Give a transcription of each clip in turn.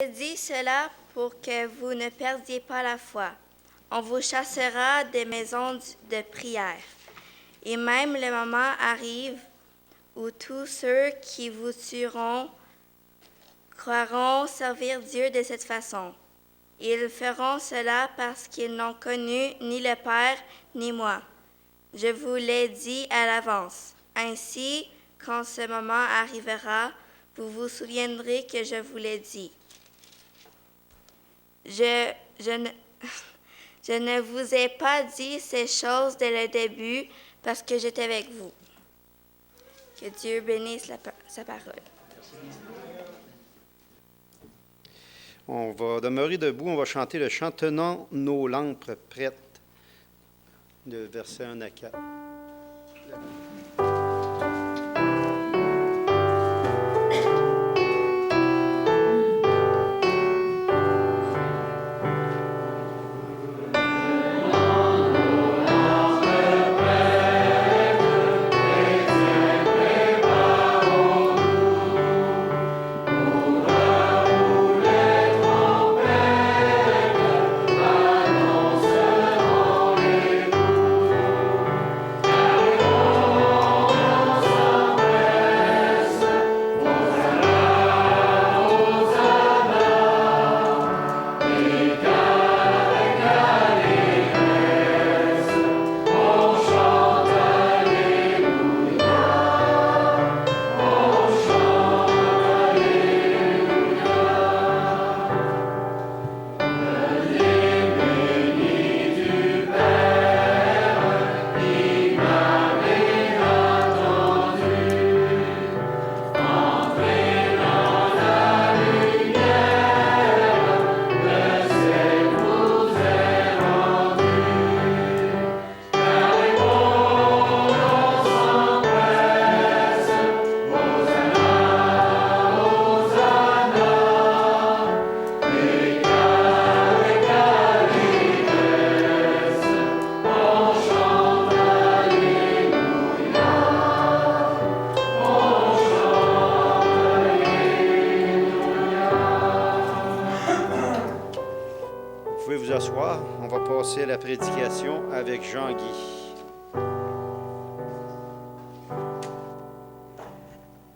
Je dis cela pour que vous ne perdiez pas la foi. On vous chassera des maisons de prière. Et même le moment arrive où tous ceux qui vous tueront croiront servir Dieu de cette façon. Ils feront cela parce qu'ils n'ont connu ni le Père ni moi. Je vous l'ai dit à l'avance. Ainsi, quand ce moment arrivera, vous vous souviendrez que je vous l'ai dit. Je ne vous ai pas dit ces choses dès le début parce que j'étais avec vous. Que Dieu bénisse sa parole. On va demeurer debout, on va chanter le chant « Tenons nos lampes prêtes », de versets 1 à 4. On va passer à la prédication avec Jean-Guy.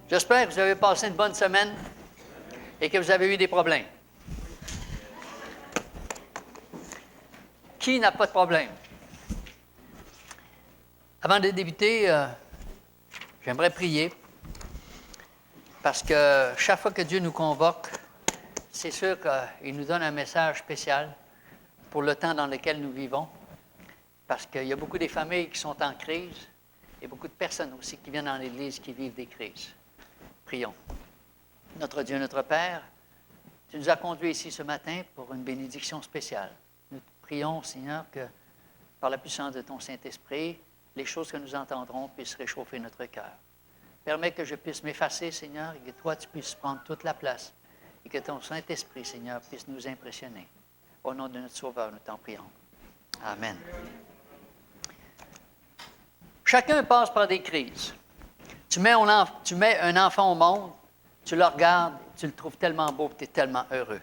J'espère que vous avez passé une bonne semaine et que vous avez eu des problèmes. Qui n'a pas de problème? Avant de débuter, j'aimerais prier parce que chaque fois que Dieu nous convoque, c'est sûr qu'il nous donne un message spécial pour le temps dans lequel nous vivons, parce qu'il y a beaucoup de familles qui sont en crise et beaucoup de personnes aussi qui viennent dans l'Église qui vivent des crises. Prions. Notre Dieu, notre Père, tu nous as conduits ici ce matin pour une bénédiction spéciale. Nous prions, Seigneur, que par la puissance de ton Saint-Esprit, les choses que nous entendrons puissent réchauffer notre cœur. Permets que je puisse m'effacer, Seigneur, et que toi, tu puisses prendre toute la place et que ton Saint-Esprit, Seigneur, puisse nous impressionner. Au nom de notre Sauveur, nous t'en prions. Amen. Chacun passe par des crises. Tu mets un enfant au monde, tu le regardes, tu le trouves tellement beau, tu es tellement heureux.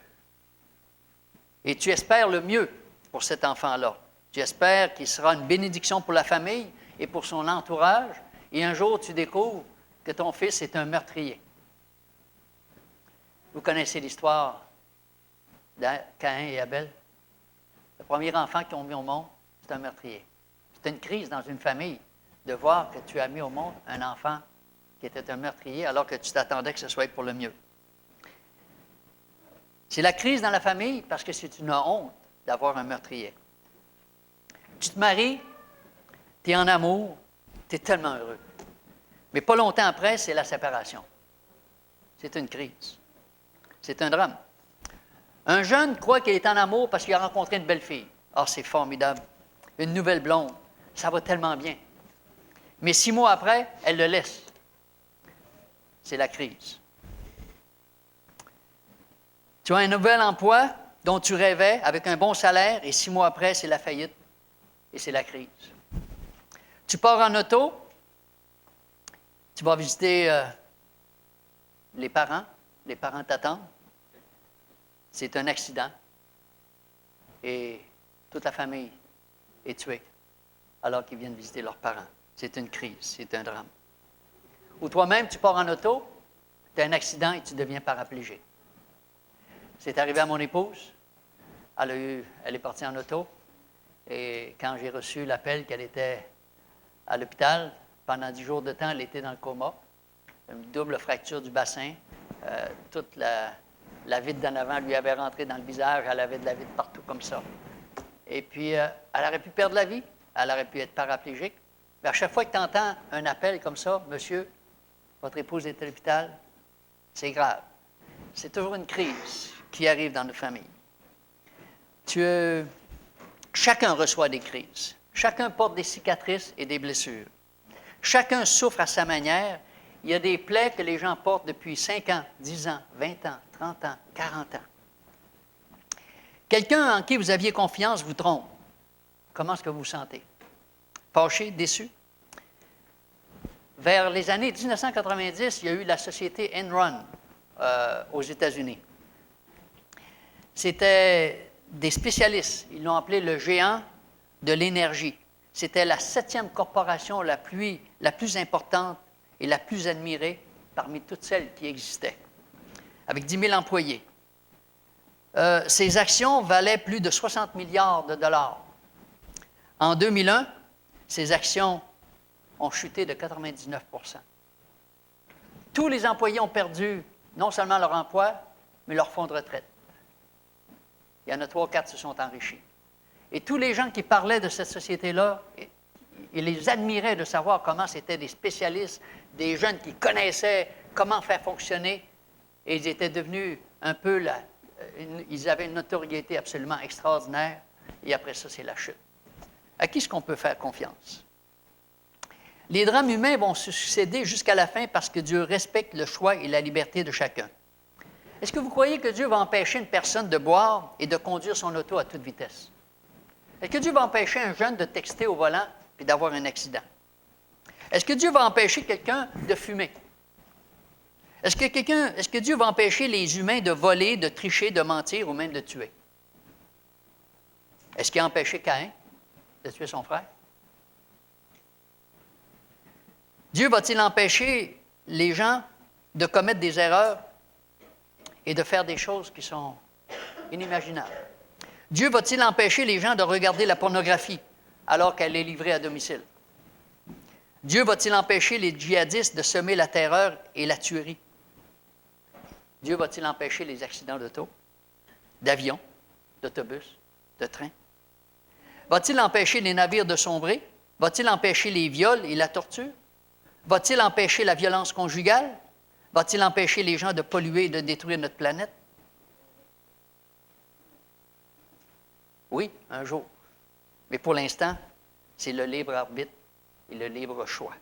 Et tu espères le mieux pour cet enfant-là. Tu espères qu'il sera une bénédiction pour la famille et pour son entourage. Et un jour, tu découvres que ton fils est un meurtrier. Vous connaissez l'histoire de Caïn et Abel. Le premier enfant qu'ils ont mis au monde, c'est un meurtrier. C'est une crise dans une famille de voir que tu as mis au monde un enfant qui était un meurtrier alors que tu t'attendais que ce soit pour le mieux. C'est la crise dans la famille parce que c'est une honte d'avoir un meurtrier. Tu te maries, tu es en amour, tu es tellement heureux. Mais pas longtemps après, c'est la séparation. C'est une crise. C'est un drame. Un jeune croit qu'il est en amour parce qu'il a rencontré une belle fille. Ah, c'est formidable. Une nouvelle blonde. Ça va tellement bien. Mais 6 mois après, elle le laisse. C'est la crise. Tu as un nouvel emploi dont tu rêvais avec un bon salaire et 6 mois après, c'est la faillite et c'est la crise. Tu pars en auto, tu vas visiter les parents t'attendent. C'est un accident et toute la famille est tuée alors qu'ils viennent visiter leurs parents. C'est une crise, c'est un drame. Ou toi-même, tu pars en auto, tu as un accident et tu deviens paraplégique. C'est arrivé à mon épouse. Elle est partie en auto. Et quand j'ai reçu l'appel qu'elle était à l'hôpital, pendant 10 jours de temps, elle était dans le coma. Une double fracture du bassin. Toute la vitre d'en avant lui avait rentré dans le visage. Elle avait de la vitre partout comme ça. Et puis, elle aurait pu perdre la vie. Elle aurait pu être paraplégique. Mais à chaque fois que tu entends un appel comme ça, « Monsieur, votre épouse est à l'hôpital », c'est grave. C'est toujours une crise qui arrive dans nos familles. Chacun reçoit des crises. Chacun porte des cicatrices et des blessures. Chacun souffre à sa manière. Il y a des plaies que les gens portent depuis 5 ans, 10 ans, 20 ans, 30 ans, 40 ans. Quelqu'un en qui vous aviez confiance vous trompe. Comment est-ce que vous vous sentez? Fâché, déçu? Vers les années 1990, il y a eu la société Enron aux États-Unis. C'était des spécialistes. Ils l'ont appelé le géant de l'énergie. C'était la 7e corporation la plus importante et la plus admirée parmi toutes celles qui existaient, avec 10 000 employés. Ces actions valaient plus de 60 milliards de dollars. En 2001, ces actions ont chuté de 99 %. Tous les employés ont perdu non seulement leur emploi, mais leur fonds de retraite. Il y en a 3 ou 4 qui se sont enrichis. Et tous les gens qui parlaient de cette société-là, ils les admiraient de savoir comment c'était des spécialistes, des jeunes qui connaissaient comment faire fonctionner, et ils étaient devenus un peu ils avaient une notoriété absolument extraordinaire, et après ça, c'est la chute. À qui est-ce qu'on peut faire confiance? Les drames humains vont se succéder jusqu'à la fin parce que Dieu respecte le choix et la liberté de chacun. Est-ce que vous croyez que Dieu va empêcher une personne de boire et de conduire son auto à toute vitesse? Est-ce que Dieu va empêcher un jeune de texter au volant et d'avoir un accident? Est-ce que Dieu va empêcher quelqu'un de fumer? Est-ce que Dieu va empêcher les humains de voler, de tricher, de mentir ou même de tuer? Est-ce qu'il a empêché Caïn de tuer son frère? Dieu va-t-il empêcher les gens de commettre des erreurs et de faire des choses qui sont inimaginables? Dieu va-t-il empêcher les gens de regarder la pornographie alors qu'elle est livrée à domicile? Dieu va-t-il empêcher les djihadistes de semer la terreur et la tuerie? Dieu va-t-il empêcher les accidents d'auto, d'avion, d'autobus, de train? Va-t-il empêcher les navires de sombrer? Va-t-il empêcher les viols et la torture? Va-t-il empêcher la violence conjugale? Va-t-il empêcher les gens de polluer et de détruire notre planète? Oui, un jour. Mais pour l'instant, c'est le libre arbitre et le libre choix.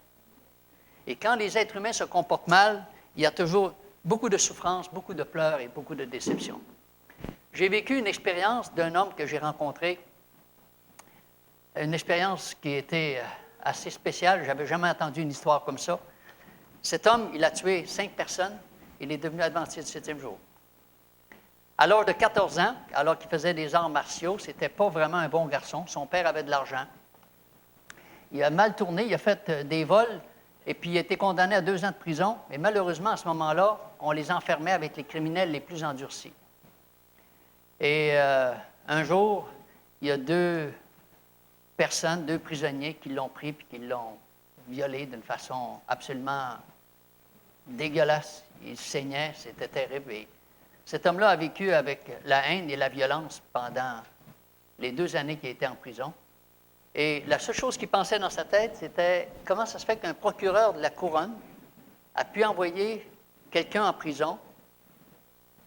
Et quand les êtres humains se comportent mal, il y a toujours beaucoup de souffrance, beaucoup de pleurs et beaucoup de déception. J'ai vécu une expérience d'un homme que j'ai rencontré, une expérience qui était assez spéciale. Je n'avais jamais entendu une histoire comme ça. Cet homme, il a tué 5 personnes. Il est devenu adventiste du 7e jour. À l'âge de 14 ans, alors qu'il faisait des arts martiaux, ce n'était pas vraiment un bon garçon. Son père avait de l'argent. Il a mal tourné, il a fait des vols, et puis il a été condamné à 2 ans de prison. Mais malheureusement, à ce moment-là, on les enfermait avec les criminels les plus endurcis. Et un jour, il y a 2 personnes, 2 prisonniers qui l'ont pris et qui l'ont violé d'une façon absolument dégueulasse. Il saignait, c'était terrible. Et cet homme-là a vécu avec la haine et la violence pendant les 2 années qu'il était en prison. Et la seule chose qu'il pensait dans sa tête, c'était comment ça se fait qu'un procureur de la couronne a pu envoyer quelqu'un en prison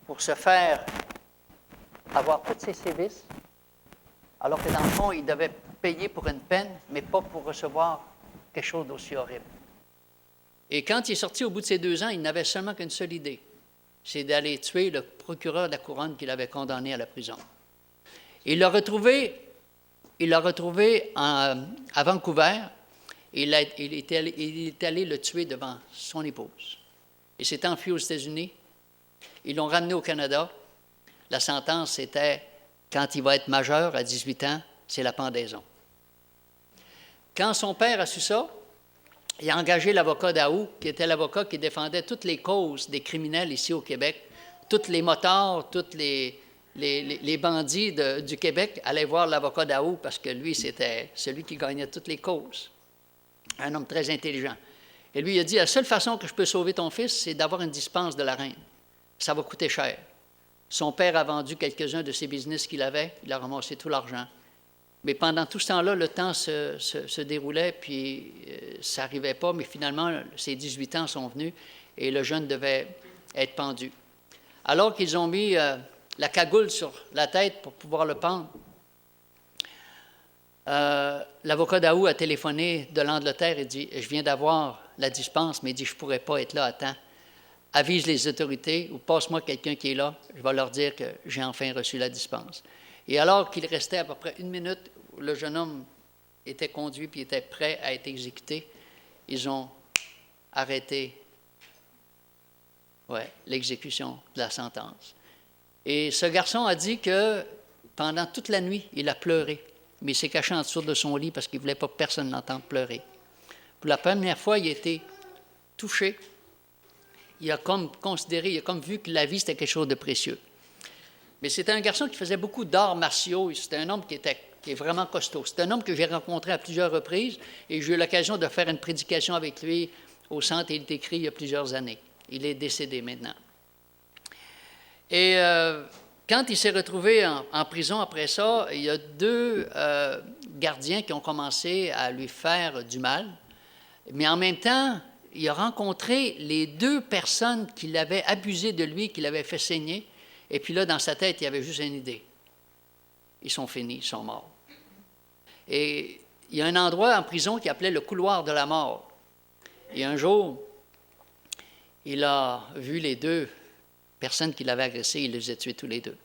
pour se faire avoir tous ses sévices, alors que dans le fond, il devait payer pour une peine, mais pas pour recevoir quelque chose d'aussi horrible. Et quand il est sorti au bout de ces 2 ans, il n'avait seulement qu'une seule idée, c'est d'aller tuer le procureur de la couronne qui l'avait condamné à la prison. Il l'a retrouvé à Vancouver, et il est allé le tuer devant son épouse. Il s'est enfui aux États-Unis, ils l'ont ramené au Canada. la sentence, c'était, quand il va être majeur, à 18 ans, c'est la pendaison. Quand son père a su ça, il a engagé l'avocat Daou, qui était l'avocat qui défendait toutes les causes des criminels ici au Québec. Tous les motards, tous les bandits du Québec allaient voir l'avocat Daou parce que lui, c'était celui qui gagnait toutes les causes. Un homme très intelligent. Et lui, il a dit, la seule façon que je peux sauver ton fils, c'est d'avoir une dispense de la reine. Ça va coûter cher. Son père a vendu quelques-uns de ses business qu'il avait, il a ramassé tout l'argent. Mais pendant tout ce temps-là, le temps se déroulait, puis ça n'arrivait pas, mais finalement, ses 18 ans sont venus et le jeune devait être pendu. Alors qu'ils ont mis la cagoule sur la tête pour pouvoir le pendre, l'avocat Daou a téléphoné de l'Angleterre et dit « Je viens d'avoir la dispense, mais il dit « Je ne pourrais pas être là à temps. Avise les autorités ou passe-moi quelqu'un qui est là, je vais leur dire que j'ai enfin reçu la dispense. » Et alors qu'il restait à peu près 1 minute, le jeune homme était conduit puis était prêt à être exécuté, ils ont arrêté l'exécution de la sentence. Et ce garçon a dit que pendant toute la nuit, il a pleuré, mais il s'est caché en dessous de son lit parce qu'il ne voulait pas que personne l'entende pleurer. Pour la première fois, il a été touché. Il a comme considéré, il a comme vu que la vie, c'était quelque chose de précieux. Mais c'était un garçon qui faisait beaucoup d'arts martiaux. C'était un homme qui est vraiment costaud. C'est un homme que j'ai rencontré à plusieurs reprises et j'ai eu l'occasion de faire une prédication avec lui au centre Il t'écrit il y a plusieurs années. Il est décédé maintenant. Et quand il s'est retrouvé en prison après ça, il y a 2 gardiens qui ont commencé à lui faire du mal. Mais en même temps, il a rencontré les 2 personnes qui l'avaient abusé de lui, qui l'avaient fait saigner. Et puis là, dans sa tête, il y avait juste une idée. Ils sont finis, ils sont morts. Et il y a un endroit en prison qui appelait le couloir de la mort. Et un jour, il a vu les 2 personnes qui l'avaient agressé, il les a tués tous les 2.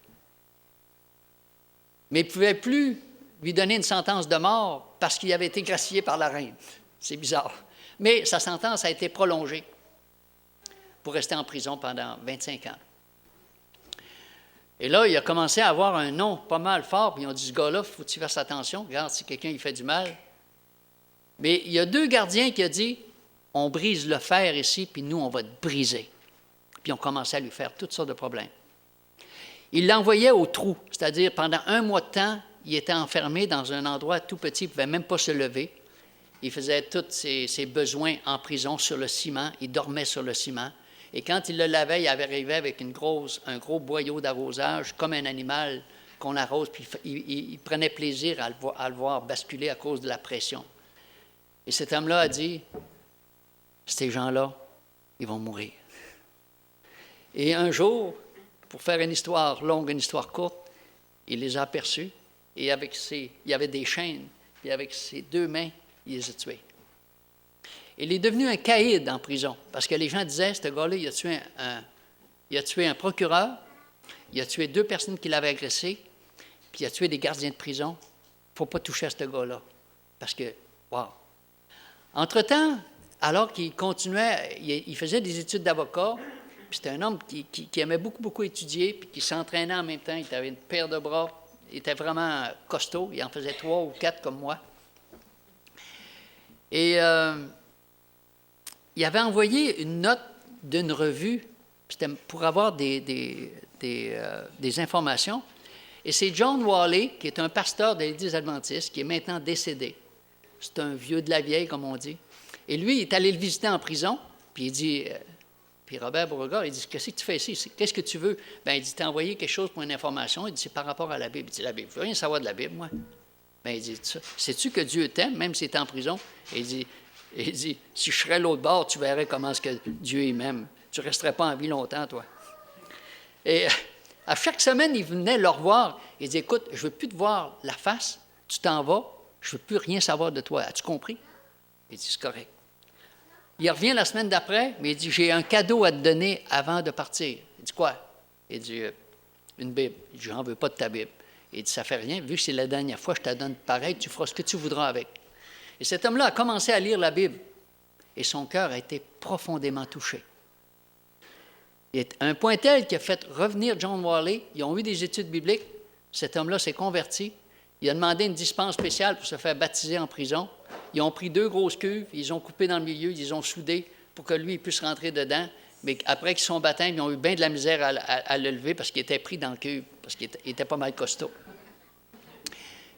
Mais il ne pouvait plus lui donner une sentence de mort parce qu'il avait été gracié par la reine. C'est bizarre. Mais sa sentence a été prolongée pour rester en prison pendant 25 ans. Et là, il a commencé à avoir un nom pas mal fort, puis ils ont dit, ce gars-là, il faut que tu fasses attention, regarde, si quelqu'un il fait du mal. Mais il y a 2 gardiens qui ont dit, on brise le fer ici, puis nous, on va te briser. Puis on commençait à lui faire toutes sortes de problèmes. Il l'envoyait au trou, c'est-à-dire pendant 1 mois de temps, il était enfermé dans un endroit tout petit, il ne pouvait même pas se lever. Il faisait tous ses besoins en prison sur le ciment, il dormait sur le ciment. Et quand il le lavait, il arrivait avec un gros boyau d'arrosage, comme un animal qu'on arrose, puis il prenait plaisir à le voir basculer à cause de la pression. Et cet homme-là a dit, ces gens-là, ils vont mourir. Et un jour, pour faire une histoire longue, une histoire courte, il les a aperçus, et il y avait des chaînes, et avec ses 2 mains, il les a tués. Il est devenu un caïd en prison, parce que les gens disaient, ce gars-là, il a tué un procureur, il a tué 2 personnes qui l'avaient agressé, puis il a tué des gardiens de prison. Il ne faut pas toucher à ce gars-là, parce que, wow! Entre-temps, alors qu'il continuait, il faisait des études d'avocat, puis c'était un homme qui aimait beaucoup, beaucoup étudier, puis qui s'entraînait en même temps, il avait une paire de bras, il était vraiment costaud, il en faisait 3 ou 4 comme moi. Et il avait envoyé une note d'une revue, c'était pour avoir des informations. Et c'est John Wally, qui est un pasteur de l'Église adventiste, qui est maintenant décédé. C'est un vieux de la vieille, comme on dit. Et lui, il est allé le visiter en prison, puis il dit, puis Robert Beauregard, il dit, qu'est-ce que tu fais ici? Qu'est-ce que tu veux? Bien, il dit, t'as envoyé quelque chose pour une information. Il dit, c'est par rapport à la Bible. Il dit, la Bible, je veux rien savoir de la Bible, moi. Bien, il dit, sais-tu que Dieu t'aime, même si tu es en prison? Et il dit, si je serais l'autre bord, tu verrais comment est-ce que Dieu m'aime. Tu ne resterais pas en vie longtemps, toi. Et à chaque semaine, il venait le revoir. Il dit, écoute, je ne veux plus te voir la face, tu t'en vas, je ne veux plus rien savoir de toi. As-tu compris? Il dit, c'est correct. Il revient la semaine d'après, mais il dit, j'ai un cadeau à te donner avant de partir. Il dit, quoi? Il dit, une Bible. Il dit, j'en veux pas de ta Bible. Il dit, ça ne fait rien, vu que c'est la dernière fois, je te donne pareil, tu feras ce que tu voudras avec. Et cet homme-là a commencé à lire la Bible, et son cœur a été profondément touché. Il est un point tel qui a fait revenir John Warley. Ils ont eu des études bibliques. Cet homme-là s'est converti. Il a demandé une dispense spéciale pour se faire baptiser en prison. Ils ont pris 2 grosses cuves, ils ont coupé dans le milieu, ils les ont soudées pour que lui il puisse rentrer dedans. Mais après qu'ils sont baptême, ils ont eu bien de la misère à le lever parce qu'il était pris dans le cuve, parce qu'il était pas mal costaud.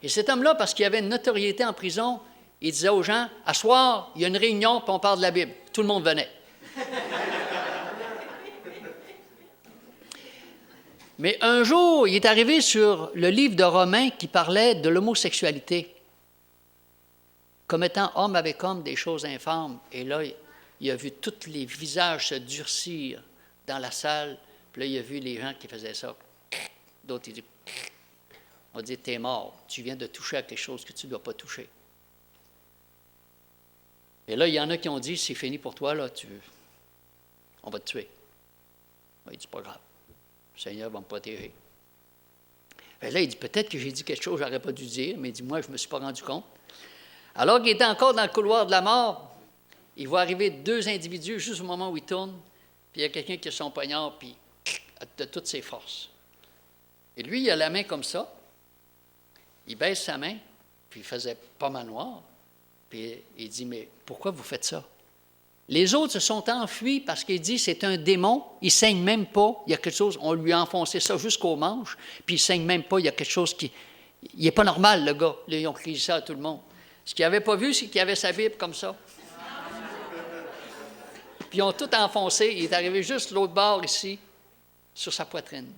Et cet homme-là, parce qu'il avait une notoriété en prison, il disait aux gens, « À soir, il y a une réunion, puis on parle de la Bible. » Tout le monde venait. Mais un jour, il est arrivé sur le livre de Romains qui parlait de l'homosexualité, comme étant homme avec homme des choses infâmes. Et là, il a vu tous les visages se durcir dans la salle. Puis là, il a vu les gens qui faisaient ça. D'autres, ils disent, on dit, t'es mort, tu viens de toucher à quelque chose que tu ne dois pas toucher. Et là, il y en a qui ont dit, c'est fini pour toi, là, on va te tuer. Il dit, pas grave. Le Seigneur va me protéger. Et là, il dit, peut-être que j'ai dit quelque chose que je n'aurais pas dû dire, mais il dit, moi, je ne me suis pas rendu compte. Alors qu'il était encore dans le couloir de la mort, il voit arriver 2 individus juste au moment où il tourne, puis il y a quelqu'un qui a son poignard, puis de toutes ses forces. Et lui, il a la main comme ça, il baisse sa main, puis il faisait pas mal noir, puis il dit, mais pourquoi vous faites ça? Les autres se sont enfuis parce qu'il dit c'est un démon, il ne saigne même pas, il y a quelque chose, on lui a enfoncé ça jusqu'aux manches, puis il ne saigne même pas, il y a quelque chose qui... Il n'est pas normal, le gars. Là, ils ont crié ça à tout le monde. Ce qu'ils n'avaient pas vu, c'est qu'il avait sa Bible comme ça. Puis ils ont tout enfoncé, il est arrivé juste de l'autre bord ici, sur sa poitrine.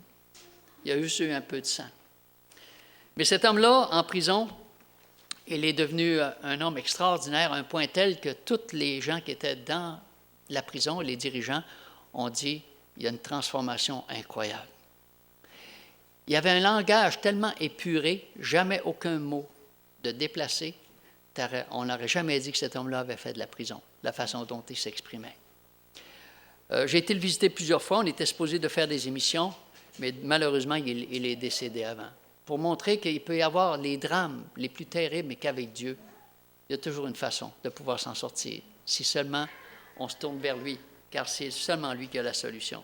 Il y a juste eu un peu de sang. Mais cet homme-là, en prison, il est devenu un homme extraordinaire, à un point tel que tous les gens qui étaient dans la prison, les dirigeants, ont dit il y a une transformation incroyable. Il y avait un langage tellement épuré, jamais aucun mot de déplacé. On n'aurait jamais dit que cet homme-là avait fait de la prison, la façon dont il s'exprimait. J'ai été le visiter plusieurs fois, on était supposé de faire des émissions, mais malheureusement, il est décédé avant. Pour montrer qu'il peut y avoir les drames les plus terribles, mais qu'avec Dieu, il y a toujours une façon de pouvoir s'en sortir, si seulement on se tourne vers lui, car c'est seulement lui qui a la solution.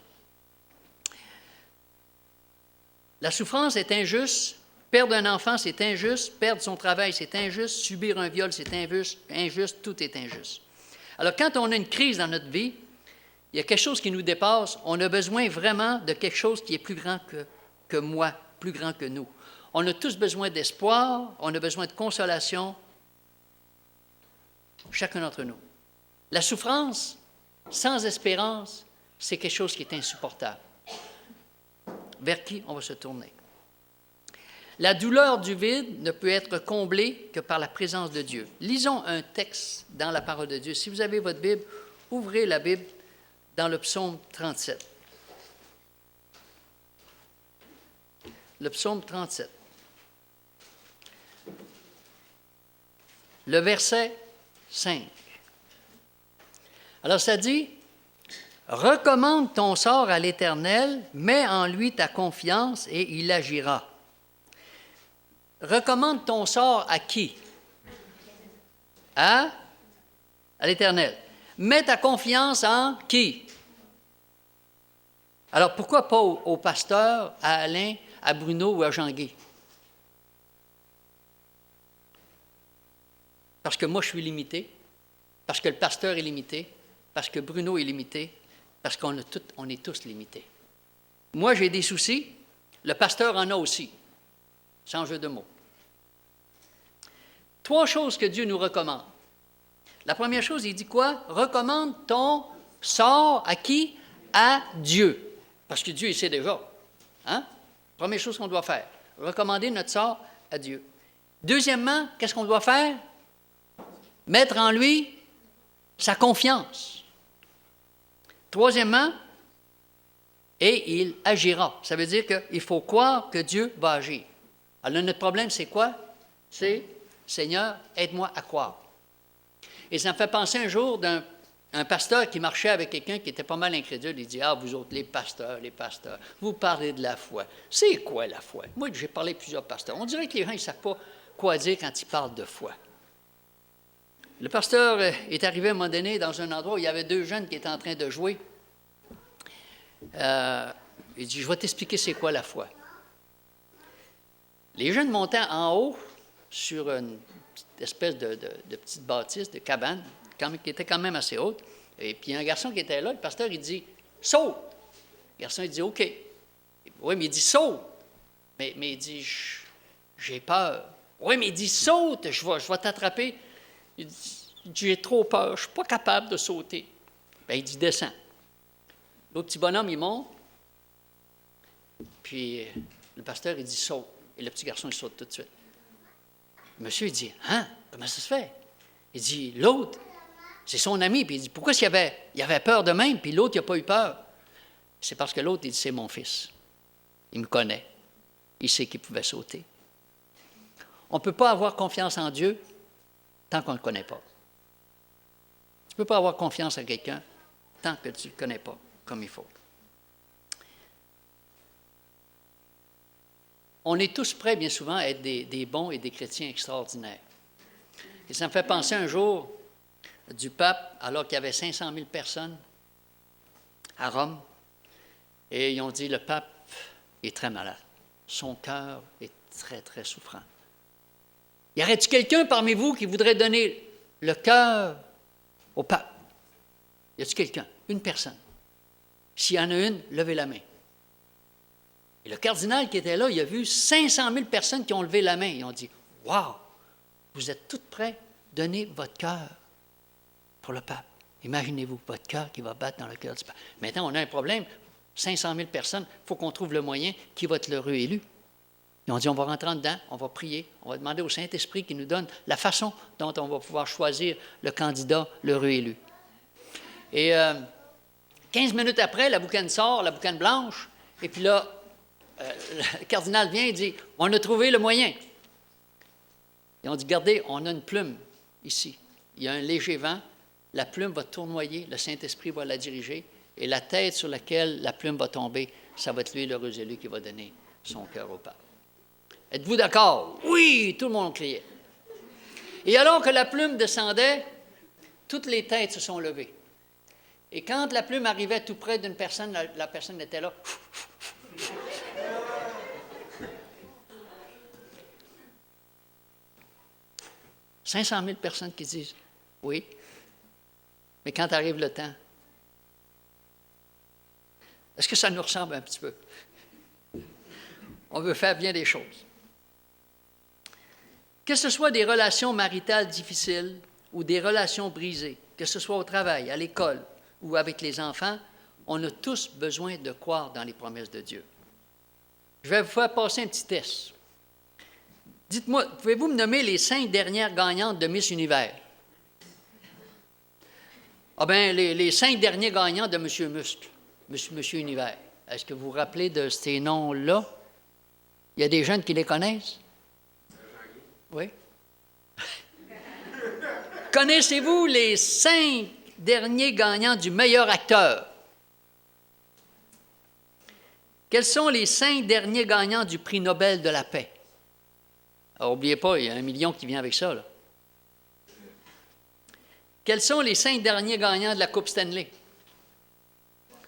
La souffrance est injuste, perdre un enfant, c'est injuste, perdre son travail, c'est injuste, subir un viol, c'est injuste, tout est injuste. Alors, quand on a une crise dans notre vie, il y a quelque chose qui nous dépasse, on a besoin vraiment de quelque chose qui est plus grand que moi, plus grand que nous. On a tous besoin d'espoir, on a besoin de consolation, chacun d'entre nous. La souffrance, sans espérance, c'est quelque chose qui est insupportable. Vers qui on va se tourner? La douleur du vide ne peut être comblée que par la présence de Dieu. Lisons un texte dans la parole de Dieu. Si vous avez votre Bible, ouvrez la Bible dans le psaume 37. Le psaume 37. Le verset 5. Alors ça dit, « Recommande ton sort à l'Éternel, mets en lui ta confiance et il agira. » Recommande ton sort à qui? À l'Éternel. Mets ta confiance en qui? Alors pourquoi pas au pasteur, à Alain, à Bruno ou à Jean-Guy? Parce que moi, je suis limité, parce que le pasteur est limité, parce que Bruno est limité, parce qu'on est tous limités. Moi, j'ai des soucis, le pasteur en a aussi, sans jeu de mots. 3 choses que Dieu nous recommande. La première chose, il dit quoi? Recommande ton sort à qui? À Dieu. Parce que Dieu, il sait déjà. Hein? Première chose qu'on doit faire, recommander notre sort à Dieu. Deuxièmement, qu'est-ce qu'on doit faire? Mettre en lui sa confiance. Troisièmement, et il agira. Ça veut dire qu'il faut croire que Dieu va agir. Alors notre problème, c'est quoi? C'est, Seigneur, aide-moi à croire. Et ça me fait penser un jour d'un pasteur qui marchait avec quelqu'un qui était pas mal incrédule. Il dit, ah, vous autres, les pasteurs, vous parlez de la foi. C'est quoi la foi? Moi, j'ai parlé à plusieurs pasteurs. On dirait que les gens ne savent pas quoi dire quand ils parlent de foi. Le pasteur est arrivé à un moment donné dans un endroit où il y avait 2 jeunes qui étaient en train de jouer. Il dit, je vais t'expliquer c'est quoi la foi. Les jeunes montaient en haut sur une espèce de petite bâtisse, de cabane, qui était quand même assez haute. Et puis, il y a un garçon qui était là, le pasteur, il dit, saute. Le garçon, il dit, OK. Oui, mais il dit, saute. Mais il dit, j'ai peur. Oui, mais il dit, saute, je vais t'attraper. Il dit, j'ai trop peur, je ne suis pas capable de sauter. Bien, il dit, descends. L'autre petit bonhomme, il monte. Puis, le pasteur, il dit, saute. Et le petit garçon, il saute tout de suite. Le monsieur, il dit, hein, comment ça se fait? Il dit, l'autre, c'est son ami. Puis il dit, pourquoi il avait peur de même, puis l'autre, il n'a pas eu peur? C'est parce que l'autre, il dit, c'est mon fils. Il me connaît. Il sait qu'il pouvait sauter. On ne peut pas avoir confiance en Dieu tant qu'on ne le connaît pas. Tu ne peux pas avoir confiance en quelqu'un tant que tu ne le connais pas comme il faut. On est tous prêts, bien souvent, à être des bons et des chrétiens extraordinaires. Et ça me fait penser un jour du pape, alors qu'il y avait 500 000 personnes à Rome, et ils ont dit, le pape est très malade. Son cœur est très, très souffrant. Y aurait-il quelqu'un parmi vous qui voudrait donner le cœur au pape? Y a-t-il quelqu'un? Une personne? S'il y en a une, levez la main. Et le cardinal qui était là, il a vu 500 000 personnes qui ont levé la main. Ils ont dit, « Wow! Vous êtes toutes prêtes? Donnez votre cœur pour le pape. Imaginez-vous, votre cœur qui va battre dans le cœur du pape. » Maintenant, on a un problème. 500 000 personnes, il faut qu'on trouve le moyen qui va être l'heureux élu. Ils ont dit, on va rentrer en dedans, on va prier, on va demander au Saint-Esprit qui nous donne la façon dont on va pouvoir choisir le candidat, l'heureux élu. Et 15 minutes après, la boucane sort, la boucane blanche, et puis là, le cardinal vient et dit, on a trouvé le moyen. Ils ont dit, regardez, on a une plume ici. Il y a un léger vent, la plume va tournoyer, le Saint-Esprit va la diriger, et la tête sur laquelle la plume va tomber, ça va être lui, l'heureux élu, qui va donner son cœur au pape. Êtes-vous d'accord? Oui, tout le monde criait. Et alors que la plume descendait, toutes les têtes se sont levées. Et quand la plume arrivait tout près d'une personne, la personne était là. 500 000 personnes qui disent oui, mais quand arrive le temps, est-ce que ça nous ressemble un petit peu? On veut faire bien des choses. Que ce soit des relations maritales difficiles ou des relations brisées, que ce soit au travail, à l'école ou avec les enfants, on a tous besoin de croire dans les promesses de Dieu. Je vais vous faire passer un petit test. Dites-moi, pouvez-vous me nommer les 5 dernières gagnantes de Miss Univers? Ah bien, les 5 derniers gagnants de Monsieur Muscle, Monsieur Univers. Est-ce que vous vous rappelez de ces noms-là? Il y a des jeunes qui les connaissent? Oui. Connaissez-vous les 5 derniers gagnants du meilleur acteur? Quels sont les 5 derniers gagnants du prix Nobel de la paix? Alors, n'oubliez pas, il y a 1 million qui vient avec ça, là. Quels sont les 5 derniers gagnants de la Coupe Stanley?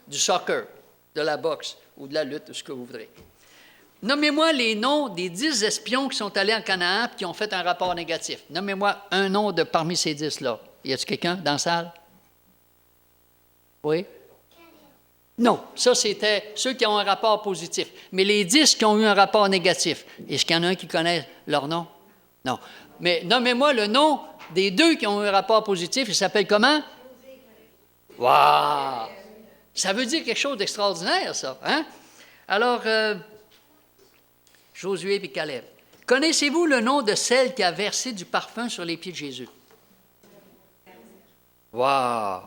Du soccer, de la boxe ou de la lutte, ce que vous voudrez. Nommez-moi les noms des 10 espions qui sont allés en Canaan et qui ont fait un rapport négatif. Nommez-moi un nom de parmi ces 10-là. Y a-t-il quelqu'un dans la salle? Oui? Non, ça c'était ceux qui ont un rapport positif. Mais les 10 qui ont eu un rapport négatif, est-ce qu'il y en a un qui connaît leur nom? Non. Mais nommez-moi le nom des 2 qui ont eu un rapport positif. Il s'appelle comment? Waouh! Ça veut dire quelque chose d'extraordinaire, ça. Hein? Alors, Josué et Caleb. Connaissez-vous le nom de celle qui a versé du parfum sur les pieds de Jésus? Waouh!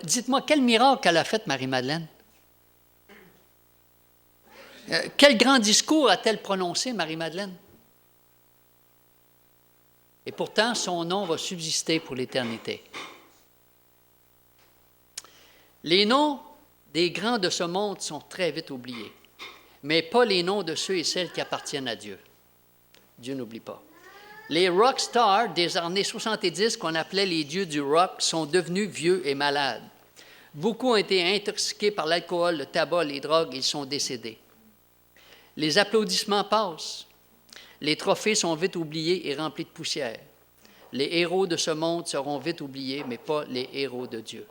Dites-moi, quel miracle elle a fait, Marie-Madeleine? Quel grand discours a-t-elle prononcé, Marie-Madeleine? Et pourtant, son nom va subsister pour l'éternité. Les noms des grands de ce monde sont très vite oubliés, mais pas les noms de ceux et celles qui appartiennent à Dieu. Dieu n'oublie pas. Les rock stars des années 70, qu'on appelait les dieux du rock, sont devenus vieux et malades. Beaucoup ont été intoxiqués par l'alcool, le tabac, les drogues, ils sont décédés. Les applaudissements passent. Les trophées sont vite oubliés et remplis de poussière. Les héros de ce monde seront vite oubliés, mais pas les héros de Dieu.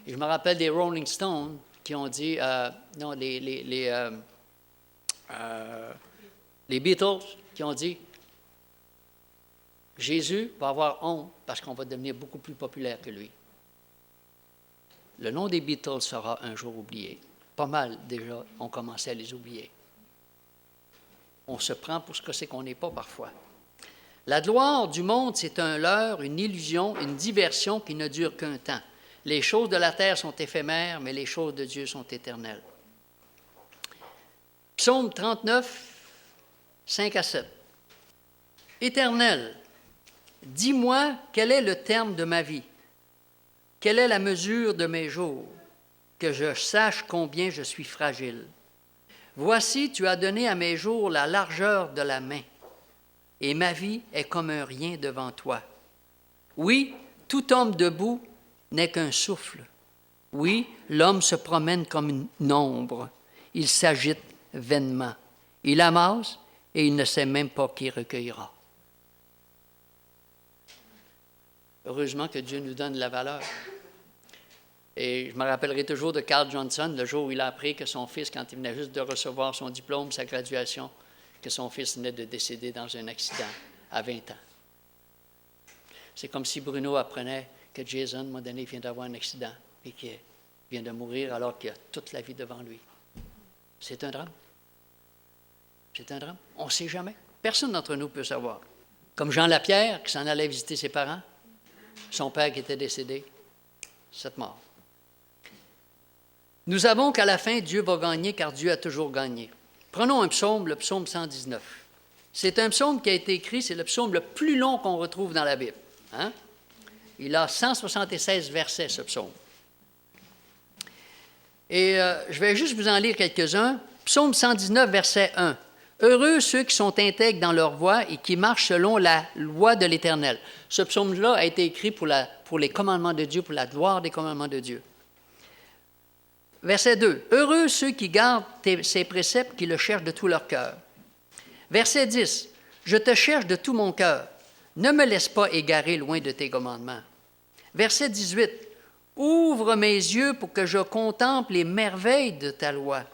Et je me rappelle des Rolling Stones qui ont dit, les Beatles qui ont dit, Jésus va avoir honte parce qu'on va devenir beaucoup plus populaire que lui. Le nom des Beatles sera un jour oublié. Pas mal déjà ont commencé à les oublier. On se prend pour ce que c'est qu'on n'est pas parfois. La gloire du monde, c'est un leurre, une illusion, une diversion qui ne dure qu'un temps. Les choses de la terre sont éphémères, mais les choses de Dieu sont éternelles. Psaume 39, 5 à 7. Éternel, dis-moi quel est le terme de ma vie, quelle est la mesure de mes jours, que je sache combien je suis fragile. Voici, tu as donné à mes jours la largeur de la main, et ma vie est comme un rien devant toi. Oui, tout homme debout n'est qu'un souffle. Oui, l'homme se promène comme une ombre. Il s'agite vainement. Il amasse et il ne sait même pas qui recueillera. Heureusement que Dieu nous donne la valeur. Et je me rappellerai toujours de Carl Johnson, le jour où il a appris que son fils, quand il venait juste de recevoir son diplôme, sa graduation, que son fils venait de décéder dans un accident à 20 ans. C'est comme si Bruno apprenait que Jason, à un moment donné, vient d'avoir un accident et qu'il vient de mourir alors qu'il a toute la vie devant lui. C'est un drame. C'est un drame. On ne sait jamais. Personne d'entre nous peut savoir. Comme Jean Lapierre, qui s'en allait visiter ses parents, son père qui était décédé, cette mort. Nous savons qu'à la fin, Dieu va gagner, car Dieu a toujours gagné. Prenons un psaume, le psaume 119. C'est un psaume qui a été écrit, c'est le psaume le plus long qu'on retrouve dans la Bible. Hein? Il a 176 versets, ce psaume. Et je vais juste vous en lire quelques-uns. Psaume 119, verset 1. « Heureux ceux qui sont intègres dans leur voie et qui marchent selon la loi de l'Éternel. » Ce psaume-là a été écrit pour les commandements de Dieu, pour la gloire des commandements de Dieu. Verset 2. « Heureux ceux qui gardent ses préceptes, qui le cherchent de tout leur cœur. » Verset 10. « Je te cherche de tout mon cœur. Ne me laisse pas égarer loin de tes commandements. » Verset 18. « Ouvre mes yeux pour que je contemple les merveilles de ta loi. »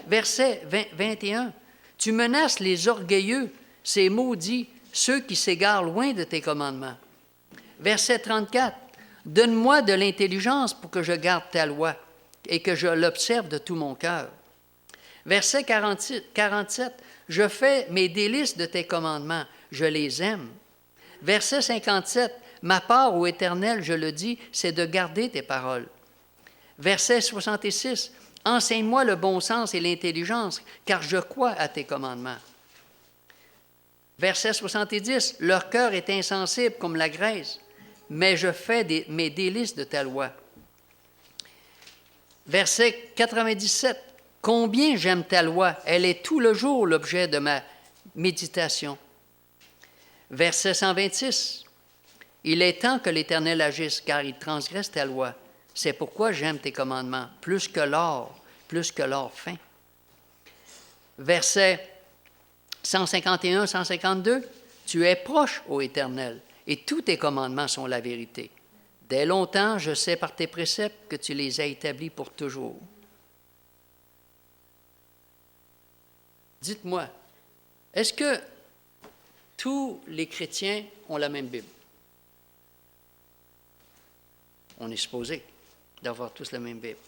Verset 21. « Tu menaces les orgueilleux, ces maudits, ceux qui s'égarent loin de tes commandements. » Verset 34. « Donne-moi de l'intelligence pour que je garde ta loi et que je l'observe de tout mon cœur. » Verset 47. « Je fais mes délices de tes commandements, je les aime. » Verset 57. « Ma part, ô Éternel, je le dis, c'est de garder tes paroles. » Verset 66. « Enseigne-moi le bon sens et l'intelligence, car je crois à tes commandements. » Verset 70. « Leur cœur est insensible comme la graisse, mais je fais mes délices de ta loi. » Verset 97. « Combien j'aime ta loi, elle est tout le jour l'objet de ma méditation. » Verset 126. « Il est temps que l'Éternel agisse, car il transgresse ta loi. C'est pourquoi j'aime tes commandements, plus que l'or fin. » Verset 151, 152. « Tu es proche, ô Éternel, et tous tes commandements sont la vérité. Dès longtemps, je sais par tes préceptes que tu les as établis pour toujours. » Dites-moi, est-ce que tous les chrétiens ont la même Bible? On est supposé d'avoir tous la même Bible.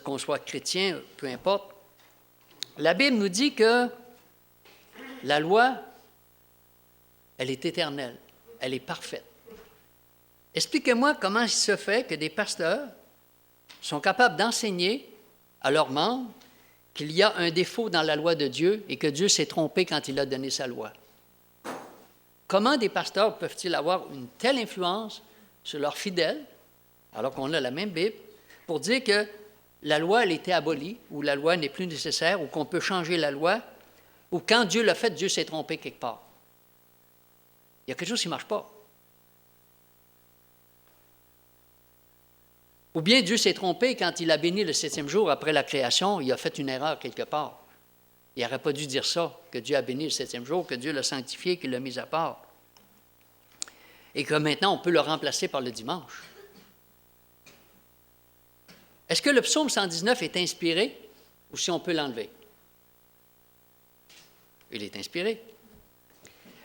Qu'on soit chrétien, peu importe. La Bible nous dit que la loi, elle est éternelle, elle est parfaite. Expliquez-moi comment il se fait que des pasteurs sont capables d'enseigner à leurs membres qu'il y a un défaut dans la loi de Dieu et que Dieu s'est trompé quand il a donné sa loi. Comment des pasteurs peuvent-ils avoir une telle influence sur leurs fidèles, alors qu'on a la même Bible, pour dire que la loi, elle était abolie, ou la loi n'est plus nécessaire, ou qu'on peut changer la loi, ou quand Dieu l'a fait, Dieu s'est trompé quelque part? Il y a quelque chose qui ne marche pas. Ou bien Dieu s'est trompé quand il a béni le 7e jour après la création, il a fait une erreur quelque part. Il n'aurait pas dû dire ça, que Dieu a béni le 7e jour, que Dieu l'a sanctifié, qu'il l'a mis à part. Et que maintenant, on peut le remplacer par le dimanche. Est-ce que le psaume 119 est inspiré ou si on peut l'enlever? Il est inspiré.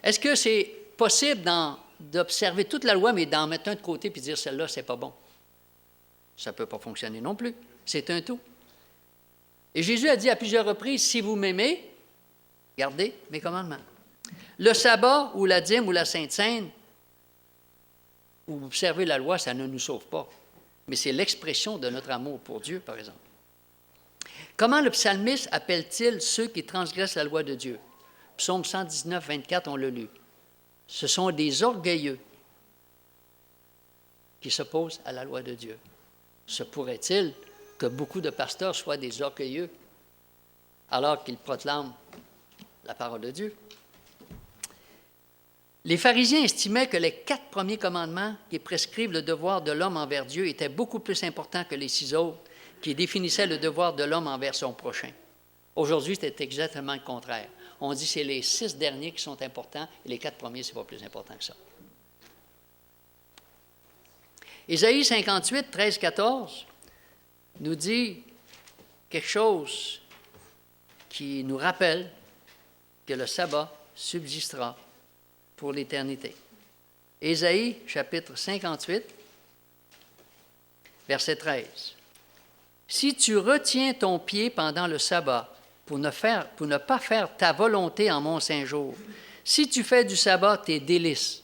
Est-ce que c'est possible d'observer toute la loi, mais d'en mettre un de côté et dire celle-là, c'est pas bon? Ça ne peut pas fonctionner non plus. C'est un tout. Et Jésus a dit à plusieurs reprises, si vous m'aimez, gardez mes commandements. Le sabbat ou la dîme ou la Sainte Seine, ou observer la loi, ça ne nous sauve pas. Mais c'est l'expression de notre amour pour Dieu, par exemple. Comment le psalmiste appelle-t-il ceux qui transgressent la loi de Dieu? Psaume 119, 24, on l'a lu. Ce sont des orgueilleux qui s'opposent à la loi de Dieu. Se pourrait-il que beaucoup de pasteurs soient des orgueilleux alors qu'ils proclament la parole de Dieu? Les pharisiens estimaient que les 4 premiers commandements qui prescrivent le devoir de l'homme envers Dieu étaient beaucoup plus importants que les 6 autres qui définissaient le devoir de l'homme envers son prochain. Aujourd'hui, c'est exactement le contraire. On dit que c'est les 6 derniers qui sont importants et les 4 premiers, ce n'est pas plus important que ça. Ésaïe 58, 13, 14 nous dit quelque chose qui nous rappelle que le sabbat subsistera pour l'éternité. Ésaïe, chapitre 58, verset 13. « Si tu retiens ton pied pendant le sabbat pour ne pas faire ta volonté en mon saint jour, si tu fais du sabbat tes délices. »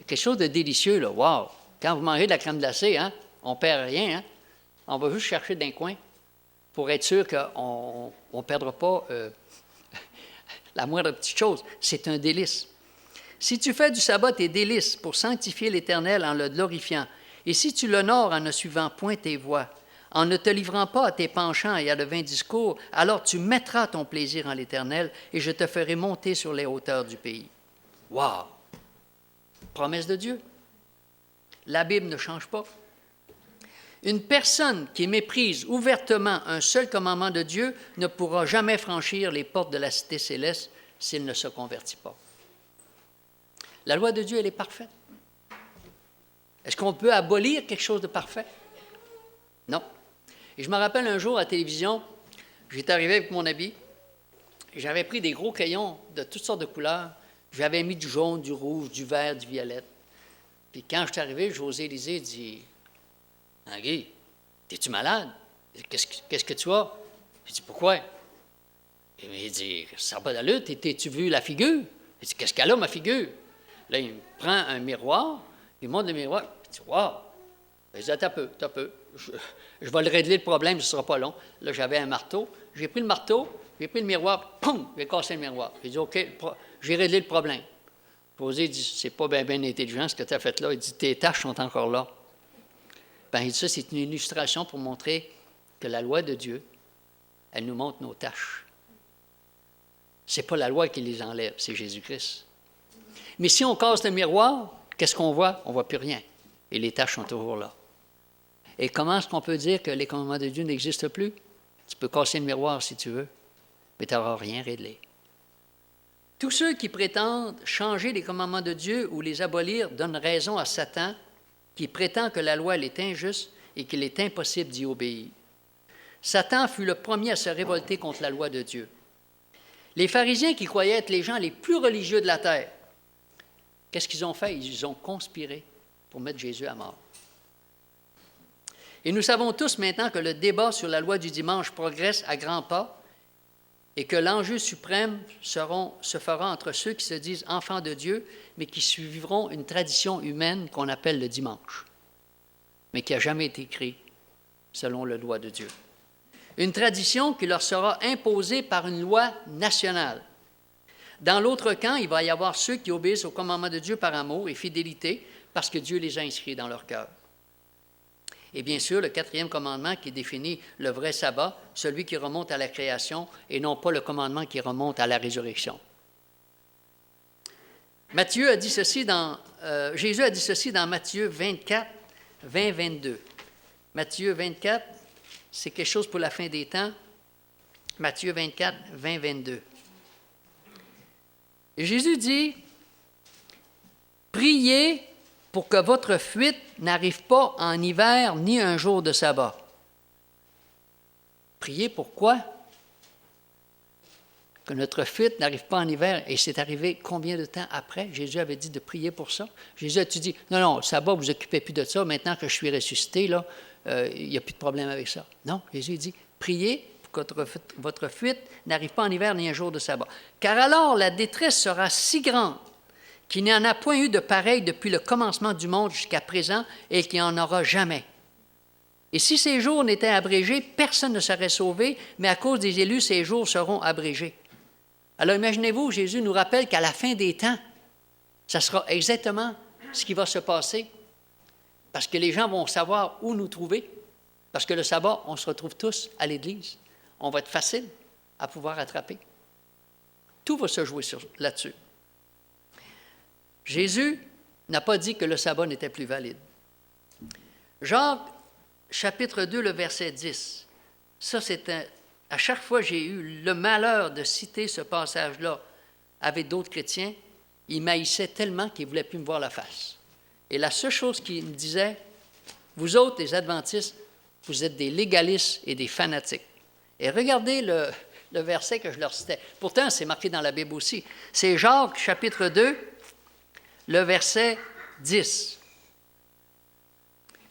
Quelque chose de délicieux, là, wow! Quand vous mangez de la crème glacée, hein, on ne perd rien, hein? On va juste chercher d'un coin pour être sûr qu'on ne perdra pas la moindre petite chose. C'est un délice. Si tu fais du sabbat tes délices pour sanctifier l'Éternel en le glorifiant, et si tu l'honores en ne suivant point tes voies, en ne te livrant pas à tes penchants et à de vains discours, alors tu mettras ton plaisir en l'Éternel et je te ferai monter sur les hauteurs du pays. Wow! Promesse de Dieu. La Bible ne change pas. Une personne qui méprise ouvertement un seul commandement de Dieu ne pourra jamais franchir les portes de la cité céleste s'il ne se convertit pas. La loi de Dieu, elle est parfaite. Est-ce qu'on peut abolir quelque chose de parfait? Non. Et je me rappelle un jour à la télévision, j'étais arrivé avec mon habit, j'avais pris des gros crayons de toutes sortes de couleurs, j'avais mis du jaune, du rouge, du vert, du violet. Puis quand je suis arrivé, José Élisée dit « Guy, es-tu malade? Qu'est-ce que tu as? » J'ai dit « Pourquoi? » Il dit « Ça n'a pas d'allure, t'es-tu vu la figure? » J'ai dit « Qu'est-ce qu'elle a, ma figure? » Là, il me prend un miroir, il montre le miroir, il dit « Wow! » Il dit « Attends un peu, je vais le régler le problème, ce ne sera pas long. » Là, j'avais un marteau, j'ai pris le marteau, j'ai pris le miroir, poum, j'ai cassé le miroir. J'ai dit « OK, j'ai réglé le problème. » José dit « C'est pas bien intelligent ce que tu as fait là. » Il dit « Tes tâches sont encore là. » Ben, il dit ça, c'est une illustration pour montrer que la loi de Dieu, elle nous montre nos tâches. Ce n'est pas la loi qui les enlève, c'est Jésus-Christ. Mais si on casse le miroir, qu'est-ce qu'on voit? On ne voit plus rien. Et les tâches sont toujours là. Et comment est-ce qu'on peut dire que les commandements de Dieu n'existent plus? Tu peux casser le miroir si tu veux, mais tu n'auras rien réglé. Tous ceux qui prétendent changer les commandements de Dieu ou les abolir donnent raison à Satan, qui prétend que la loi elle est injuste et qu'il est impossible d'y obéir. Satan fut le premier à se révolter contre la loi de Dieu. Les pharisiens qui croyaient être les gens les plus religieux de la terre, qu'est-ce qu'ils ont fait? Ils ont conspiré pour mettre Jésus à mort. Et nous savons tous maintenant que le débat sur la loi du dimanche progresse à grands pas et que l'enjeu suprême se fera entre ceux qui se disent enfants de Dieu, mais qui suivront une tradition humaine qu'on appelle le dimanche, mais qui n'a jamais été écrite selon la loi de Dieu. Une tradition qui leur sera imposée par une loi nationale. Dans l'autre camp, il va y avoir ceux qui obéissent aux commandements de Dieu par amour et fidélité, parce que Dieu les a inscrits dans leur cœur. Et bien sûr, le 4e commandement qui définit le vrai sabbat, celui qui remonte à la création et non pas le commandement qui remonte à la résurrection. Jésus a dit ceci dans Matthieu 24, 20, 22. Matthieu 24, c'est quelque chose pour la fin des temps. Matthieu 24, 20, 22. Et Jésus dit, « Priez pour que votre fuite n'arrive pas en hiver ni un jour de sabbat. » Priez pourquoi? Que notre fuite n'arrive pas en hiver. Et c'est arrivé combien de temps après? Jésus avait dit de prier pour ça. Jésus a-tu dit, « Non, non, sabbat, vous ne vous occupez plus de ça. Maintenant que je suis ressuscité, là, il n'y a plus de problème avec ça. » Non, Jésus dit, « Priez pour que votre fuite n'arrive pas en hiver ni un jour de sabbat. Car alors la détresse sera si grande qu'il n'y en a point eu de pareil depuis le commencement du monde jusqu'à présent et qu'il n'y en aura jamais. Et si ces jours n'étaient abrégés, personne ne serait sauvé, mais à cause des élus, ces jours seront abrégés. » Alors imaginez-vous, Jésus nous rappelle qu'à la fin des temps, ça sera exactement ce qui va se passer, parce que les gens vont savoir où nous trouver, parce que le sabbat, on se retrouve tous à l'Église. On va être facile à pouvoir attraper. Tout va se jouer là-dessus. Jésus n'a pas dit que le sabbat n'était plus valide. Jacques, chapitre 2, le verset 10. Ça, à chaque fois que j'ai eu le malheur de citer ce passage-là avec d'autres chrétiens, ils m'haïssaient tellement qu'ils ne voulaient plus me voir la face. Et la seule chose qu'ils me disaient, vous autres, les adventistes, vous êtes des légalistes et des fanatiques. Et regardez le verset que je leur citais. Pourtant, c'est marqué dans la Bible aussi. C'est Jacques, chapitre 2, le verset 10.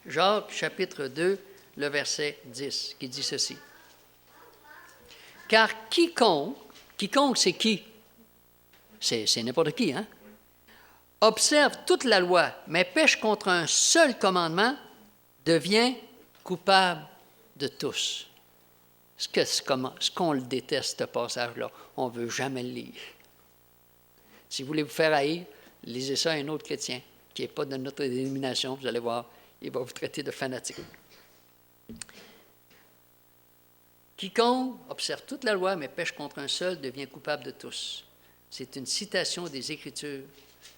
Jacques, chapitre 2, le verset 10, qui dit ceci. « Car quiconque c'est qui? C'est n'importe qui, hein? Observe toute la loi, mais pêche contre un seul commandement, devient coupable de tous. » Ce qu'on le déteste, ce passage-là, on ne veut jamais le lire. Si vous voulez vous faire haïr, lisez ça à un autre chrétien qui n'est pas de notre dénomination, vous allez voir, il va vous traiter de fanatique. Quiconque observe toute la loi, mais pêche contre un seul, devient coupable de tous. C'est une citation des Écritures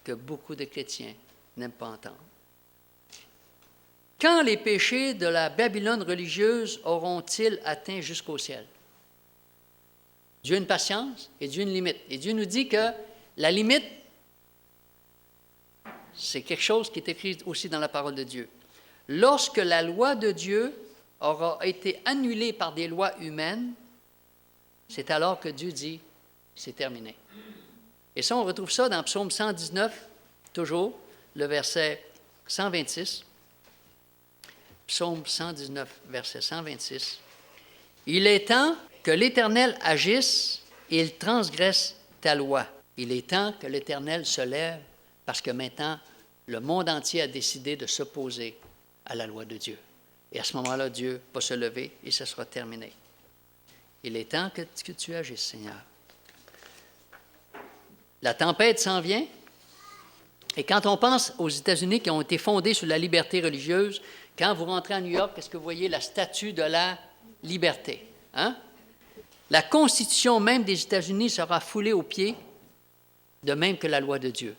que beaucoup de chrétiens n'aiment pas entendre. Quand les péchés de la Babylone religieuse auront-ils atteint jusqu'au ciel? Dieu a une patience et Dieu a une limite. Et Dieu nous dit que la limite, c'est quelque chose qui est écrit aussi dans la parole de Dieu. Lorsque la loi de Dieu aura été annulée par des lois humaines, c'est alors que Dieu dit, c'est terminé. Et ça, on retrouve ça dans Psaume 119, toujours, le verset 126. Psaume 119, verset 126. « Il est temps que l'Éternel agisse et il transgresse ta loi. » Il est temps que l'Éternel se lève parce que maintenant, le monde entier a décidé de s'opposer à la loi de Dieu. Et à ce moment-là, Dieu va se lever et ça sera terminé. Il est temps que tu agisses, Seigneur. La tempête s'en vient. Et quand on pense aux États-Unis qui ont été fondés sur la liberté religieuse, quand vous rentrez à New York, qu'est-ce que vous voyez? La statue de la liberté. Hein? La Constitution même des États-Unis sera foulée aux pieds, de même que la loi de Dieu.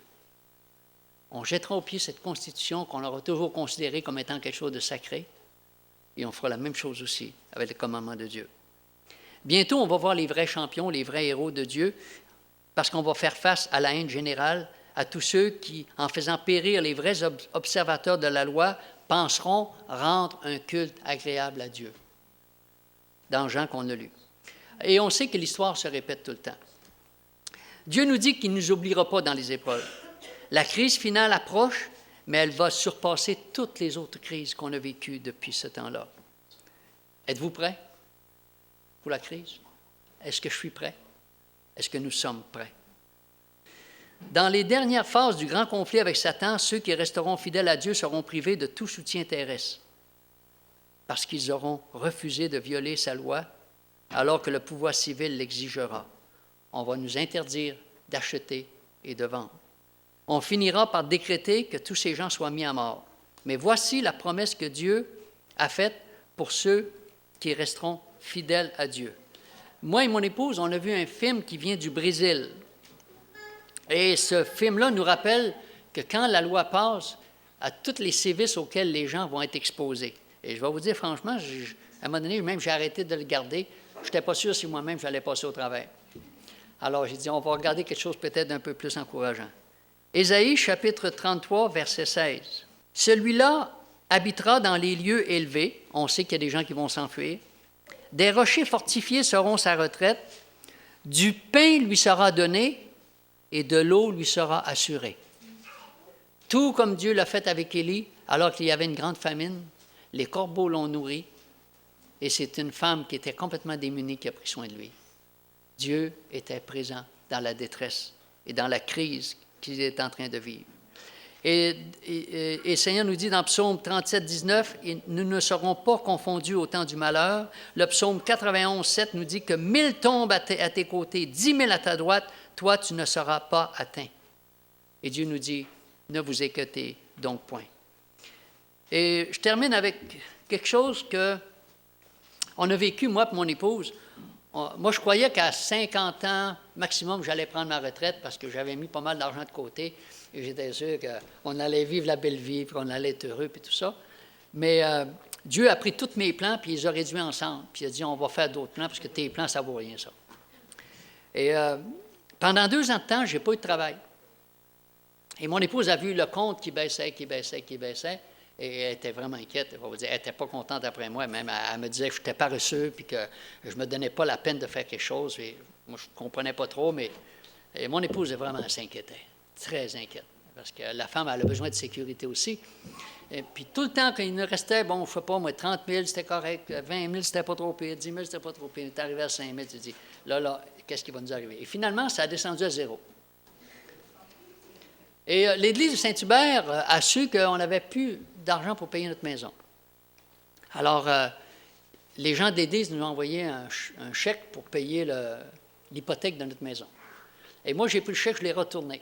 On jettera aux pieds cette Constitution qu'on aura toujours considérée comme étant quelque chose de sacré, et on fera la même chose aussi avec le commandement de Dieu. Bientôt, on va voir les vrais champions, les vrais héros de Dieu, parce qu'on va faire face à la haine générale, à tous ceux qui, en faisant périr les vrais observateurs de la loi, penseront rendre un culte agréable à Dieu. Dans Jean qu'on a lu. Et on sait que l'histoire se répète tout le temps. Dieu nous dit qu'il ne nous oubliera pas dans les épreuves. La crise finale approche, mais elle va surpasser toutes les autres crises qu'on a vécues depuis ce temps-là. Êtes-vous prêts pour la crise? Est-ce que je suis prêt? Est-ce que nous sommes prêts? Dans les dernières phases du grand conflit avec Satan, ceux qui resteront fidèles à Dieu seront privés de tout soutien terrestre parce qu'ils auront refusé de violer sa loi alors que le pouvoir civil l'exigera. On va nous interdire d'acheter et de vendre. On finira par décréter que tous ces gens soient mis à mort. Mais voici la promesse que Dieu a faite pour ceux qui resteront fidèles à Dieu. Moi et mon épouse, on a vu un film qui vient du Brésil. Et ce film-là nous rappelle que quand la loi passe, à tous les sévices auxquels les gens vont être exposés. Et je vais vous dire franchement, à un moment donné, même j'ai arrêté de le garder. Je n'étais pas sûr si moi-même j'allais passer au travers. Alors j'ai dit, on va regarder quelque chose peut-être d'un peu plus encourageant. Ésaïe, chapitre 33, verset 16. « Celui-là habitera dans les lieux élevés. » On sait qu'il y a des gens qui vont s'enfuir. « Des rochers fortifiés seront sa retraite. Du pain lui sera donné et de l'eau lui sera assurée. » Tout comme Dieu l'a fait avec Élie, alors qu'il y avait une grande famine, les corbeaux l'ont nourri, et c'est une femme qui était complètement démunie qui a pris soin de lui. Dieu était présent dans la détresse et dans la crise qu'il est en train de vivre. Et le Seigneur nous dit dans Psaume 37, 19, « Nous ne serons pas confondus au temps du malheur. » Le Psaume 91, 7 nous dit que 1000 tombent à tes côtés, 10 000 à ta droite, toi tu ne seras pas atteint. Et Dieu nous dit, « Ne vous inquiétez donc point. » Et je termine avec quelque chose qu'on a vécu, moi et mon épouse. Moi, je croyais qu'à 50 ans maximum, j'allais prendre ma retraite parce que j'avais mis pas mal d'argent de côté et j'étais sûr qu'on allait vivre la belle vie, qu'on allait être heureux, puis tout ça. Mais Dieu a pris tous mes plans, puis il les a réduits ensemble. Puis il a dit, on va faire d'autres plans parce que tes plans, ça ne vaut rien, ça. Et pendant 2 ans de temps, je n'ai pas eu de travail. Et mon épouse a vu le compte qui baissait. Et elle était vraiment inquiète. Elle n'était pas contente après moi. Même, elle me disait que j'étais paresseux puis que je ne me donnais pas la peine de faire quelque chose. Et moi, je ne comprenais pas trop, mais mon épouse vraiment s'inquiétait, très inquiète. Parce que la femme, elle a besoin de sécurité aussi. Et puis tout le temps, quand il nous restait, bon, je ne sais pas, moi, 30 000, c'était correct, 20 000, c'était pas trop pire, 10 000, c'était pas trop pire. On est arrivé à 5 000, tu dis, là, qu'est-ce qui va nous arriver? Et finalement, ça a descendu à 0. Et l'Église de Saint-Hubert a su qu'on n'avait plus d'argent pour payer notre maison. Alors, les gens de l'Église nous ont envoyé un chèque pour payer l'hypothèque de notre maison. Et moi, j'ai pris le chèque, je l'ai retourné.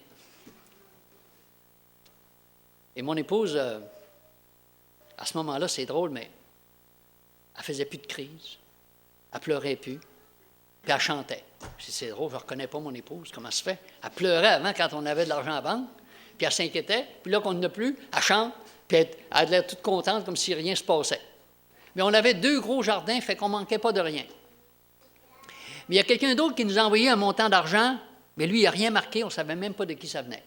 Et mon épouse, à ce moment-là, c'est drôle, mais elle ne faisait plus de crise. Elle ne pleurait plus. Puis elle chantait. C'est drôle, je ne reconnais pas mon épouse, comment ça se fait? Elle pleurait avant quand on avait de l'argent à banque, puis elle s'inquiétait. Puis là qu'on n'en a plus, elle chante, puis elle a l'air toute contente, comme si rien ne se passait. Mais on avait 2 gros jardins, fait qu'on ne manquait pas de rien. Mais il y a quelqu'un d'autre qui nous a envoyé un montant d'argent, mais lui, il n'a rien marqué, on ne savait même pas de qui ça venait.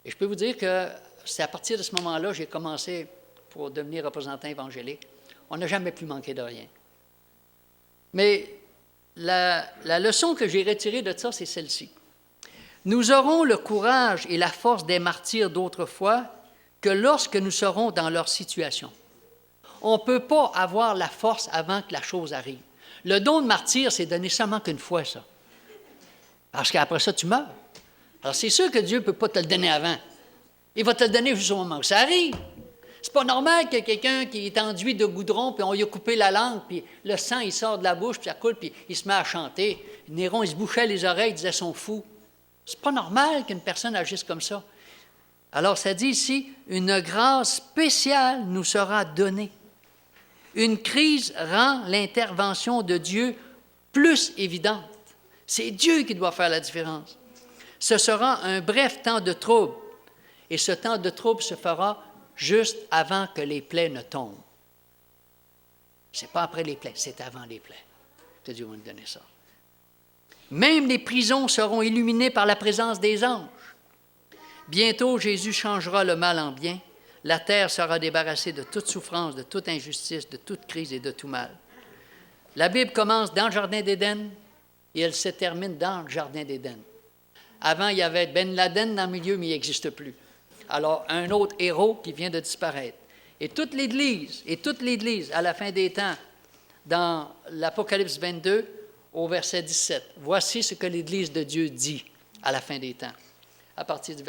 Et je peux vous dire que c'est à partir de ce moment-là que j'ai commencé pour devenir représentant évangélique. On n'a jamais pu manquer de rien. Mais la leçon que j'ai retirée de ça, c'est celle-ci. Nous aurons le courage et la force des martyrs d'autrefois que lorsque nous serons dans leur situation. On ne peut pas avoir la force avant que la chose arrive. Le don de martyr, c'est donné seulement qu'une fois, ça. Parce qu'après ça, tu meurs. Alors, c'est sûr que Dieu ne peut pas te le donner avant. Il va te le donner juste au moment où ça arrive. C'est pas normal que quelqu'un qui est enduit de goudron, puis on lui a coupé la langue, puis le sang, il sort de la bouche, puis ça coule, puis il se met à chanter. Néron, il se bouchait les oreilles, il disait « sont fous ». C'est pas normal qu'une personne agisse comme ça. Alors, ça dit ici, une grâce spéciale nous sera donnée. Une crise rend l'intervention de Dieu plus évidente. C'est Dieu qui doit faire la différence. Ce sera un bref temps de trouble, et ce temps de trouble se fera juste avant que les plaies ne tombent. Ce n'est pas après les plaies, c'est avant les plaies que Dieu va nous donner ça. Même les prisons seront illuminées par la présence des anges. Bientôt, Jésus changera le mal en bien. La terre sera débarrassée de toute souffrance, de toute injustice, de toute crise et de tout mal. La Bible commence dans le Jardin d'Éden et elle se termine dans le Jardin d'Éden. Avant, il y avait Ben Laden dans le milieu, mais il n'existe plus. Alors, un autre héros qui vient de disparaître. Et toute l'Église, à la fin des temps, dans l'Apocalypse 22, au verset 17, voici ce que l'Église de Dieu dit à la fin des temps, à partir du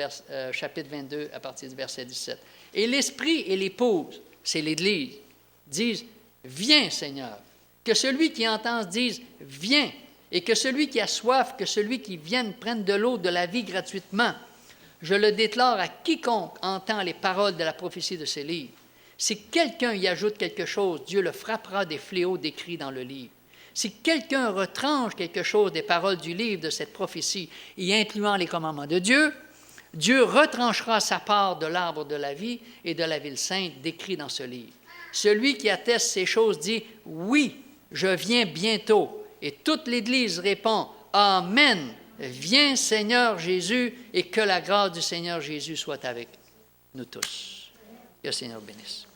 chapitre 22, à partir du verset 17. Et l'Esprit et l'Épouse, c'est l'Église, disent « Viens, Seigneur ». Que celui qui entend dise « Viens ». Et que celui qui a soif, que celui qui vienne prenne de l'eau de la vie gratuitement. Je le déclare à quiconque entend les paroles de la prophétie de ces livres. Si quelqu'un y ajoute quelque chose, Dieu le frappera des fléaux décrits dans le livre. Si quelqu'un retranche quelque chose des paroles du livre de cette prophétie, y incluant les commandements de Dieu, Dieu retranchera sa part de l'arbre de la vie et de la ville sainte décrits dans ce livre. Celui qui atteste ces choses dit, « Oui, je viens bientôt. » Et toute l'Église répond, « Amen. Viens, Seigneur Jésus, et que la grâce du Seigneur Jésus soit avec nous tous. » Que le Seigneur bénisse.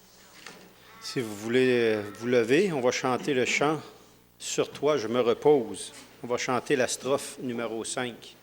Si vous voulez vous lever, on va chanter le chant « Sur toi, je me repose ». On va chanter la strophe numéro 5.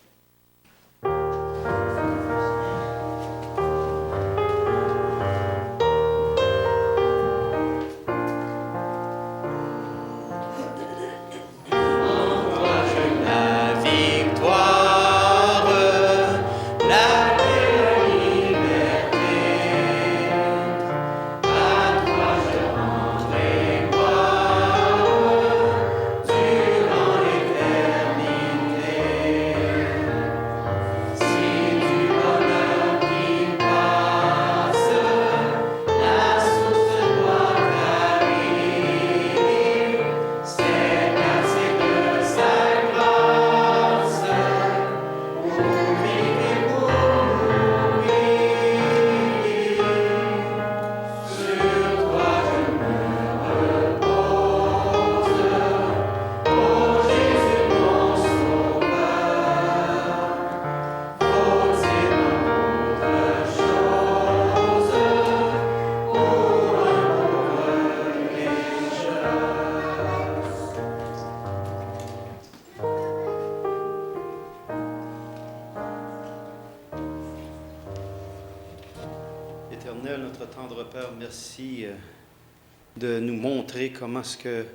Éternel, notre tendre Père, merci de nous montrer comment est-ce que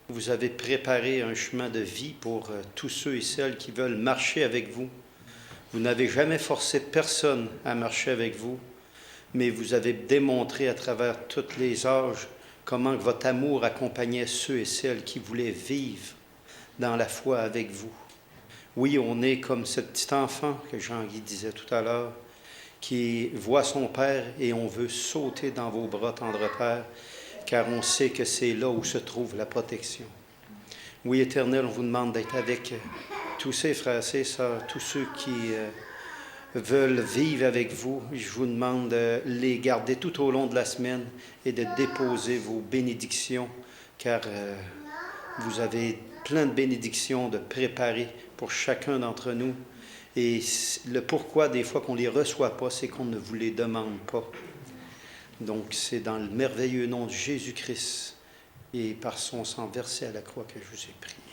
vous avez préparé un chemin de vie pour tous ceux et celles qui veulent marcher avec vous. Vous n'avez jamais forcé personne à marcher avec vous, mais vous avez démontré à travers tous les âges comment votre amour accompagnait ceux et celles qui voulaient vivre dans la foi avec vous. Oui, on est comme ce petit enfant que Jean-Guy disait tout à l'heure, qui voit son Père et on veut sauter dans vos bras, tendre Père, car on sait que c'est là où se trouve la protection. Oui, Éternel, on vous demande d'être avec tous ces frères, ces sœurs, tous ceux qui veulent vivre avec vous. Je vous demande de les garder tout au long de la semaine et de déposer vos bénédictions, car vous avez plein de bénédictions de préparer pour chacun d'entre nous. Et le pourquoi, des fois, qu'on ne les reçoit pas, c'est qu'on ne vous les demande pas. Donc, c'est dans le merveilleux nom de Jésus-Christ et par son sang versé à la croix que je vous ai prié.